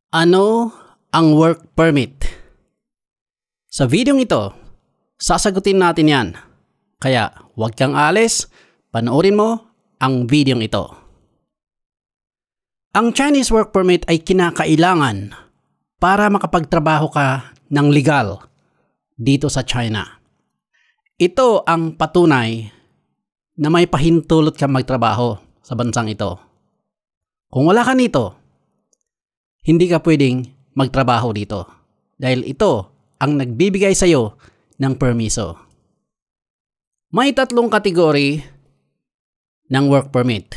Ano ang work permit? Sa video ito, sasagutin natin yan. Kaya huwag kang alis, panoorin mo ang video ito. Ang Chinese work permit ay kinakailangan para makapagtrabaho ka ng legal dito sa China. Ito ang patunay na may pahintulot kang magtrabaho sa bansang ito. Kung wala ka nito, hindi ka pwedeng magtrabaho dito dahil ito ang nagbibigay sa iyo ng permiso. May tatlong kategory ng work permit.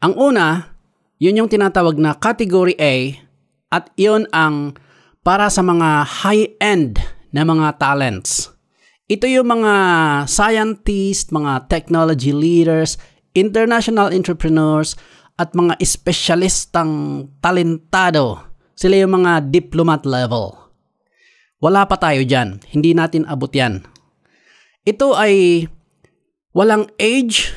Ang una, yun yung tinatawag na Category A at yun ang para sa mga high-end na mga talents. Ito yung mga scientists, mga technology leaders, international entrepreneurs, at mga espesyalistang talentado. Sila yung mga diplomat level. Wala pa tayo dyan. Hindi natin abot yan. Ito ay walang age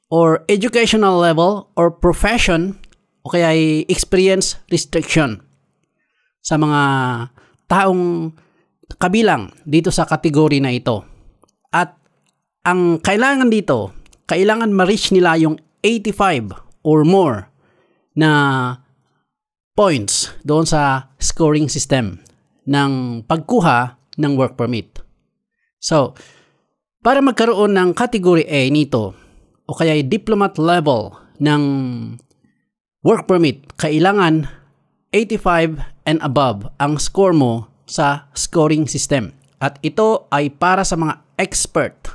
or educational level or profession o kaya ay experience restriction sa mga taong kabilang dito sa kategory na ito. At ang kailangan dito, kailangan ma-reach nila yung 85 or more na points doon sa scoring system ng pagkuha ng work permit. So, para magkaroon ng category A nito o kaya diplomat level ng work permit, kailangan 85 and above ang score mo sa scoring system. At ito ay para sa mga expert,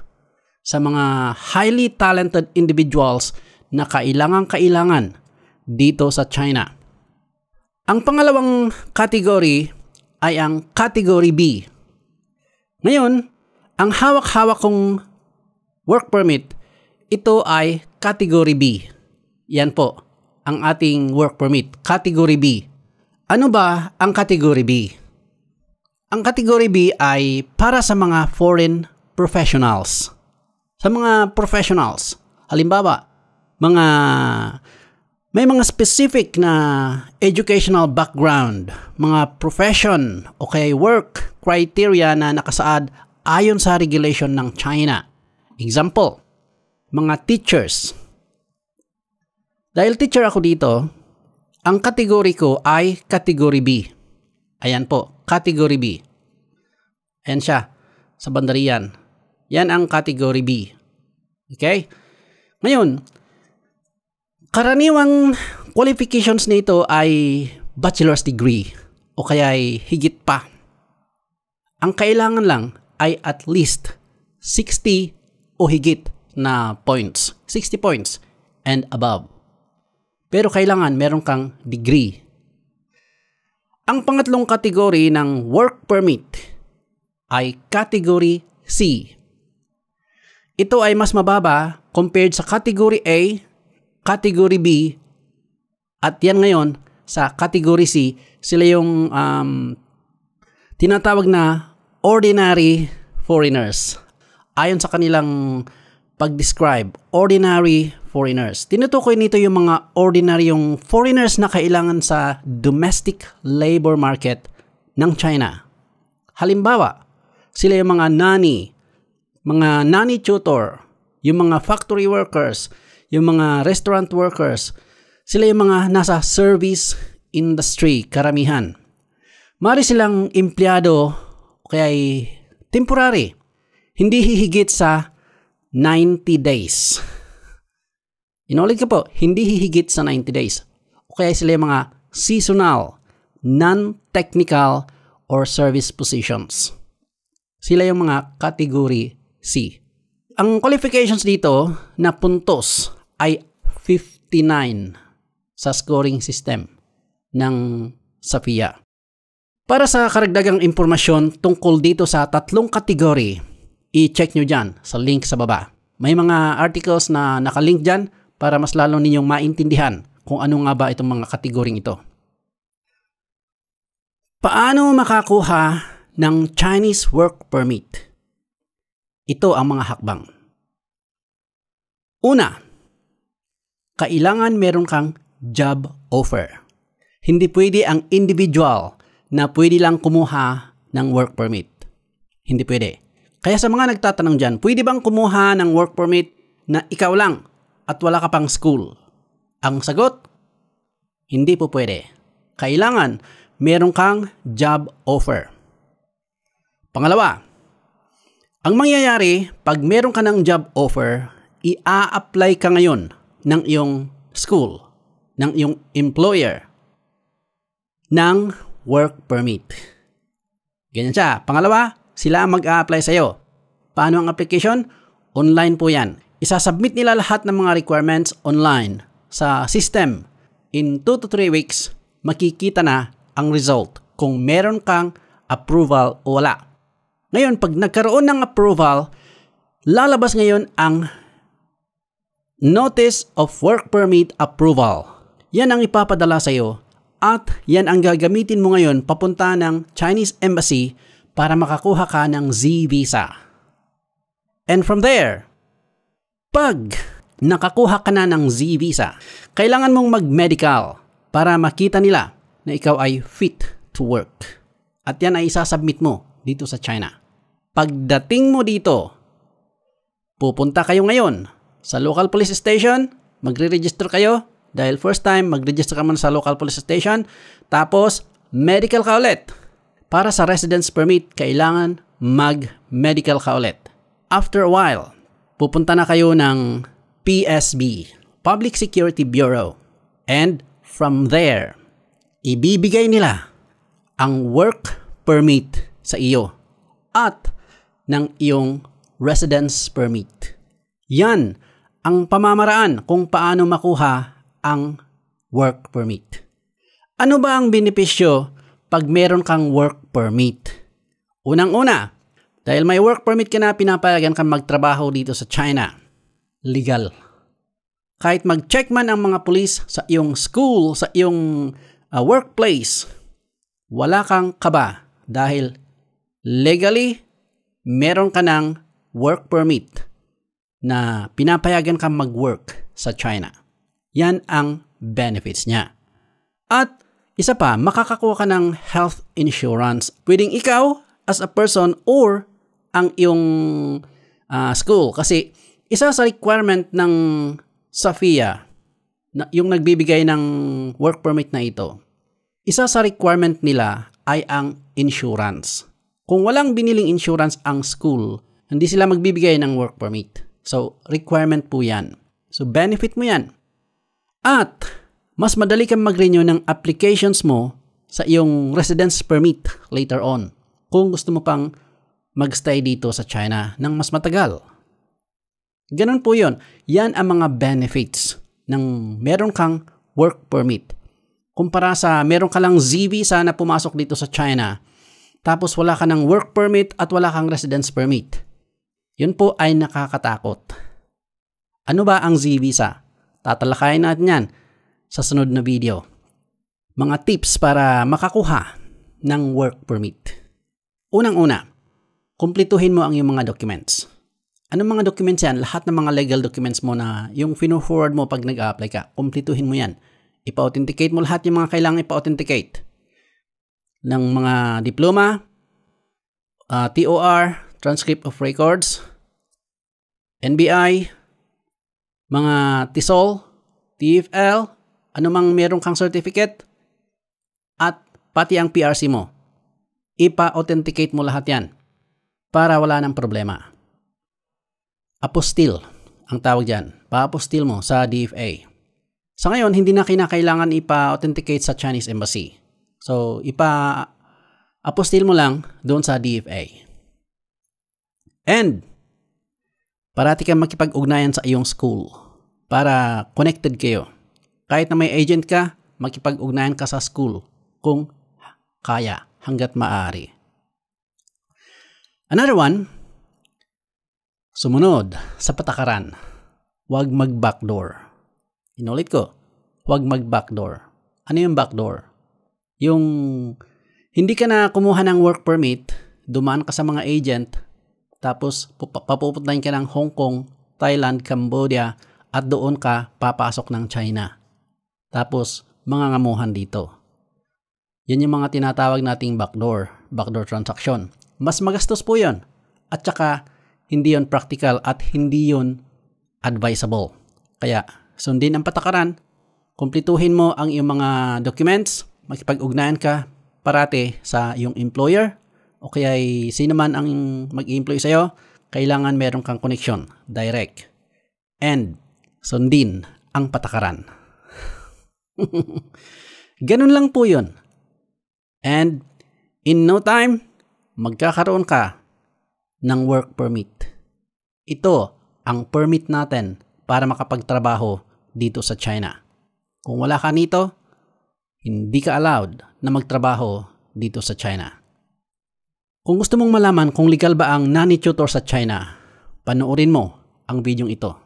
sa mga highly talented individuals na kailangan dito sa China. Ang pangalawang category ay ang Category B. Ngayon, ang hawak-hawak kong work permit, ito ay Category B. Yan po, ang ating work permit, Category B. Ano ba ang Category B? Ang Category B ay para sa mga foreign professionals. Sa mga professionals, halimbawa, may mga specific na educational background, mga profession o kaya work criteria na nakasaad ayon sa regulation ng China. Example, mga teachers. Dahil teacher ako dito, ang kategory ko ay Category B. Ayan po, Category B. Ayan siya, sa bandariyan. Yan ang Category B. Okay? Ngayon, karaniwang qualifications nito ay bachelor's degree o kaya ay higit pa. Ang kailangan lang ay at least 60 o higit na points. 60 points and above. Pero kailangan meron kang degree. Ang pangatlong kategory ng work permit ay Category C. Ito ay mas mababa compared sa Category A, Category B, at yan ngayon sa Category C, sila yung tinatawag na ordinary foreigners. Ayon sa kanilang pag-describe, ordinary foreigners. Tinutukoy nito yung mga ordinaryong foreigners na kailangan sa domestic labor market ng China. Halimbawa, sila yung mga nanny tutor, yung mga factory workers, yung mga restaurant workers, sila yung mga nasa service industry, karamihan. Mari silang empleyado, kaya temporary, hindi hihigit sa 90 days. Inulit ko po, hindi hihigit sa 90 days. O kaya sila yung mga seasonal, non-technical, or service positions. Sila yung mga Category C. Ang qualifications dito na puntos ay 59 sa scoring system ng SAFIA. Para sa karagdagang impormasyon tungkol dito sa tatlong kategory, i-check nyo dyan sa link sa baba. May mga articles na nakalink dyan para mas lalo ninyong maintindihan kung ano nga ba itong mga kategoring ito. Paano makakuha ng Chinese work permit? Ito ang mga hakbang. Una, kailangan meron kang job offer. Hindi pwede ang individual na pwede lang kumuha ng work permit. Hindi pwede. Kaya sa mga nagtatanong dyan, pwede bang kumuha ng work permit na ikaw lang at wala ka pang school? Ang sagot, hindi po pwede. Kailangan meron kang job offer. Pangalawa, ang mangyayari pag meron ka ng job offer, i-a-apply ka ngayon ng iyong school, ng iyong employer, ng work permit. Ganyan siya. Pangalawa, sila mag-a-apply sa'yo. Paano ang application? Online po yan. Isasubmit nila lahat ng mga requirements online sa system. In 2 to 3 weeks, makikita na ang result kung meron kang approval o wala. Ngayon, pag nagkaroon ng approval, lalabas ngayon ang Notice of Work Permit Approval. Yan ang ipapadala sa iyo at yan ang gagamitin mo ngayon papunta ng Chinese Embassy para makakuha ka ng Z-Visa. And from there, pag nakakuha ka na ng Z-Visa, kailangan mong mag-medical para makita nila na ikaw ay fit to work. At yan ay isasubmit mo dito sa China. Pagdating mo dito, pupunta kayo ngayon sa local police station, magre-register kayo. Dahil first time, mag-register ka muna sa local police station. Tapos, medical ka ulit. Para sa residence permit, kailangan mag-medical ka ulit. After a while, pupunta na kayo ng PSB, Public Security Bureau. And from there, ibibigay nila ang work permit sa iyo at ng iyong residence permit. Yan ang pamamaraan kung paano makuha ang work permit. Ano ba ang benepisyo pag meron kang work permit? Unang-una, dahil may work permit ka na, pinapayagan kang magtrabaho dito sa China. Legal. Kahit mag-check man ang mga pulis sa iyong school, sa iyong workplace, wala kang kaba dahil legally, meron ka ng work permit na pinapayagan kang mag-work sa China. Yan ang benefits niya. At isa pa, makakakuha ka ng health insurance. Pwedeng ikaw as a person or ang iyong school. Kasi isa sa requirement ng SAFIA, yung nagbibigay ng work permit na ito, isa sa requirement nila ay ang insurance. Kung walang biniling insurance ang school, hindi sila magbibigay ng work permit. So, requirement po yan. So, benefit mo yan. At, mas madali kang mag-renew ng applications mo sa iyong residence permit later on. Kung gusto mo pang mag-stay dito sa China ng mas matagal. Ganun po yun. Yan ang mga benefits ng meron kang work permit. Kumpara sa meron ka lang Z-Visa na pumasok dito sa China, tapos wala ka ng work permit at wala kang residence permit. Yun po ay nakakatakot. Ano ba ang Z-Visa? Tatalakayin natin yan sa sunod na video. Mga tips para makakuha ng work permit. Unang-una, kumpletuhin mo ang iyong mga documents. Anong mga documents yan? Lahat ng mga legal documents mo na yung fino-forward mo pag nag-a-apply ka, kumpletuhin mo yan. Ipa-authenticate mo lahat yung mga kailangan ipa-authenticate. Ng mga diploma, TOR, transcript of records, NBI, mga TESOL, TFL, anumang meron kang certificate, at pati ang PRC mo. Ipa-authenticate mo lahat yan para wala ng problema. Apostille, ang tawag dyan. Pa-apostille mo sa DFA. Sa ngayon, hindi na kinakailangan ipa-authenticate sa Chinese Embassy. So, ipa-apostille mo lang doon sa DFA. And, parati kang makipag-ugnayan sa iyong school para connected kayo. Kahit na may agent ka, makipag-ugnayan ka sa school kung kaya hanggat maaari. Another one, sumunod sa patakaran. Huwag mag-backdoor. Inulit ko, huwag mag-backdoor. Ano yung backdoor? Yung hindi ka na kumuha ng work permit, dumaan ka sa mga agent, tapos papupuntahin ka ng Hong Kong, Thailand, Cambodia, at doon ka papasok ng China. Tapos mangangamuhan dito. Yan yung mga tinatawag nating backdoor transaction. Mas magastos po yun. At saka, hindi yun practical at hindi yun advisable. Kaya, sundin ang patakaran, kumplituhin mo ang iyong mga documents, makipag-ugnayan ka parati sa iyong employer o kaya sino man ang mag-i-employ sa'yo, kailangan meron kang connection, direct. And, sundin ang patakaran. Ganun lang po yun. And, in no time, magkakaroon ka ng work permit. Ito ang permit natin para makapagtrabaho dito sa China. Kung wala ka nito, hindi ka allowed na magtrabaho dito sa China. Kung gusto mong malaman kung legal ba ang nanny tutor sa China, panoorin mo ang bidyong ito.